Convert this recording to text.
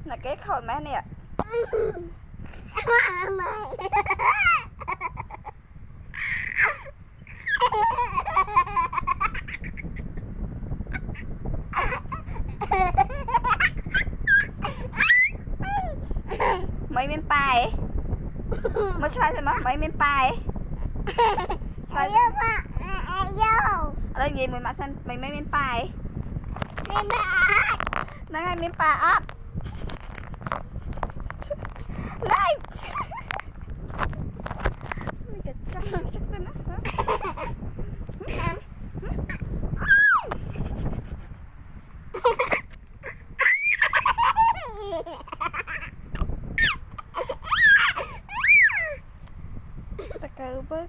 là cái khôi má nè mấy miếng bài mới sai rồi mà mấy miếng bài sai ở đây gì mình mặc xanh mấy miếng bài nó ngay miếng bài ấp lại ta cứ bước